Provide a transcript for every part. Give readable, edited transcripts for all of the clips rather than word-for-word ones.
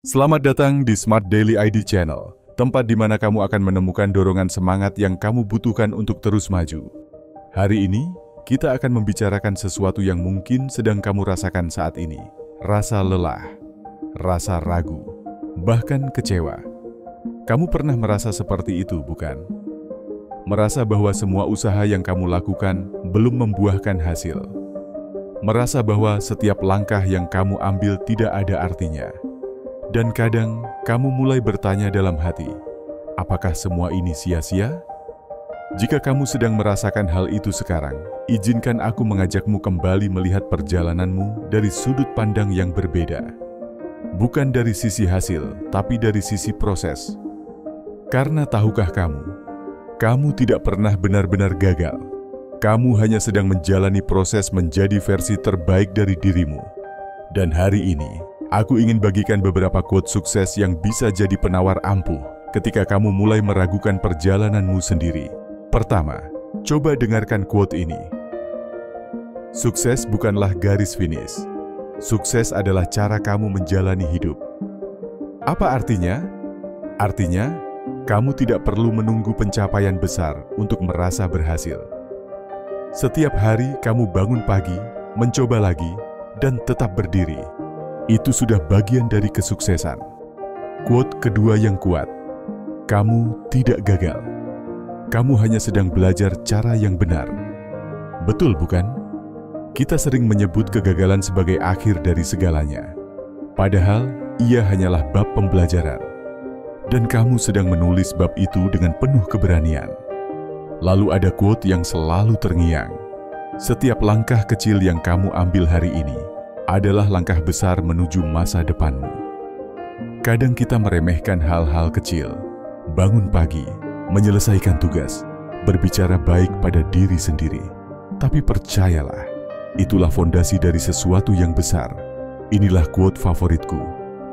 Selamat datang di Smart Daily ID Channel, tempat di mana kamu akan menemukan dorongan semangat yang kamu butuhkan untuk terus maju. Hari ini, kita akan membicarakan sesuatu yang mungkin sedang kamu rasakan saat ini. Rasa lelah, rasa ragu, bahkan kecewa. Kamu pernah merasa seperti itu, bukan? Merasa bahwa semua usaha yang kamu lakukan belum membuahkan hasil. Merasa bahwa setiap langkah yang kamu ambil tidak ada artinya. Dan kadang kamu mulai bertanya dalam hati, apakah semua ini sia-sia? Jika kamu sedang merasakan hal itu sekarang, izinkan aku mengajakmu kembali melihat perjalananmu dari sudut pandang yang berbeda. Bukan dari sisi hasil, tapi dari sisi proses. Karena tahukah kamu tidak pernah benar-benar gagal. Kamu hanya sedang menjalani proses menjadi versi terbaik dari dirimu. Dan hari ini, aku ingin bagikan beberapa quote sukses yang bisa jadi penawar ampuh ketika kamu mulai meragukan perjalananmu sendiri. Pertama, coba dengarkan quote ini. Sukses bukanlah garis finish. Sukses adalah cara kamu menjalani hidup. Apa artinya? Artinya, kamu tidak perlu menunggu pencapaian besar untuk merasa berhasil. Setiap hari kamu bangun pagi, mencoba lagi, dan tetap berdiri. Itu sudah bagian dari kesuksesan. Quote kedua yang kuat, kamu tidak gagal. Kamu hanya sedang belajar cara yang benar. Betul bukan? Kita sering menyebut kegagalan sebagai akhir dari segalanya. Padahal, ia hanyalah bab pembelajaran. Dan kamu sedang menulis bab itu dengan penuh keberanian. Lalu ada quote yang selalu terngiang. Setiap langkah kecil yang kamu ambil hari ini adalah langkah besar menuju masa depanmu. Kadang kita meremehkan hal-hal kecil, bangun pagi, menyelesaikan tugas, berbicara baik pada diri sendiri. Tapi percayalah, itulah fondasi dari sesuatu yang besar. Inilah quote favoritku.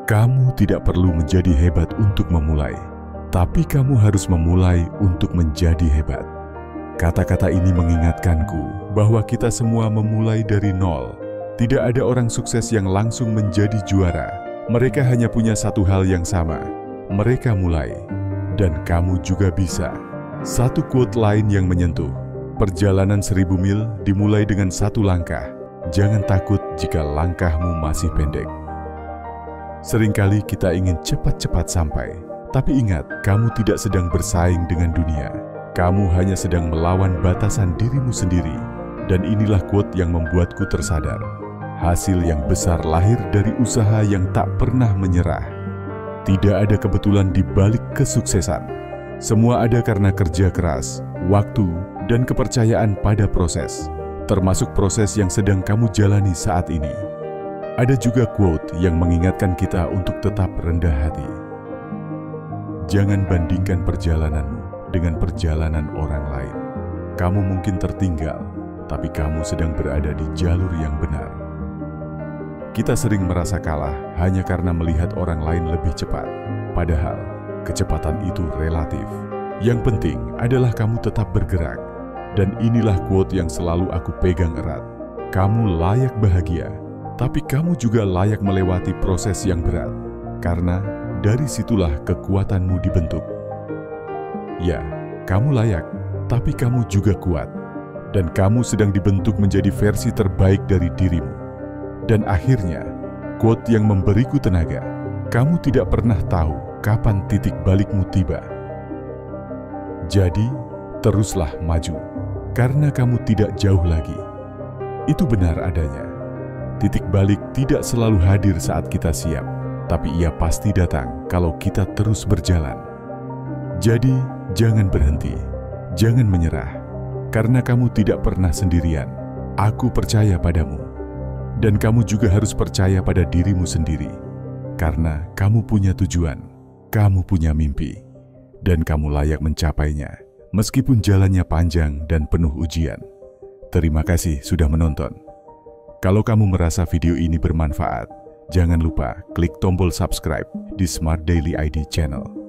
Kamu tidak perlu menjadi hebat untuk memulai, tapi kamu harus memulai untuk menjadi hebat. Kata-kata ini mengingatkanku bahwa kita semua memulai dari nol. Tidak ada orang sukses yang langsung menjadi juara. Mereka hanya punya satu hal yang sama. Mereka mulai. Dan kamu juga bisa. Satu quote lain yang menyentuh. Perjalanan 1000 mil dimulai dengan satu langkah. Jangan takut jika langkahmu masih pendek. Seringkali kita ingin cepat-cepat sampai. Tapi ingat, kamu tidak sedang bersaing dengan dunia. Kamu hanya sedang melawan batasan dirimu sendiri. Dan inilah quote yang membuatku tersadar. Hasil yang besar lahir dari usaha yang tak pernah menyerah. Tidak ada kebetulan di balik kesuksesan. Semua ada karena kerja keras, waktu, dan kepercayaan pada proses. Termasuk proses yang sedang kamu jalani saat ini. Ada juga quote yang mengingatkan kita untuk tetap rendah hati. Jangan bandingkan perjalananmu dengan perjalanan orang lain. Kamu mungkin tertinggal, tapi kamu sedang berada di jalur yang benar. Kita sering merasa kalah hanya karena melihat orang lain lebih cepat. Padahal, kecepatan itu relatif. Yang penting adalah kamu tetap bergerak. Dan inilah quote yang selalu aku pegang erat. Kamu layak bahagia, tapi kamu juga layak melewati proses yang berat. Karena dari situlah kekuatanmu dibentuk. Ya, kamu layak, tapi kamu juga kuat. Dan kamu sedang dibentuk menjadi versi terbaik dari dirimu. Dan akhirnya, quote yang memberiku tenaga, kamu tidak pernah tahu kapan titik balikmu tiba. Jadi, teruslah maju, karena kamu tidak jauh lagi. Itu benar adanya. Titik balik tidak selalu hadir saat kita siap, tapi ia pasti datang kalau kita terus berjalan. Jadi, jangan berhenti, jangan menyerah, karena kamu tidak pernah sendirian. Aku percaya padamu. Dan kamu juga harus percaya pada dirimu sendiri. Karena kamu punya tujuan, kamu punya mimpi, dan kamu layak mencapainya, meskipun jalannya panjang dan penuh ujian. Terima kasih sudah menonton. Kalau kamu merasa video ini bermanfaat, jangan lupa klik tombol subscribe di Smart Daily ID Channel.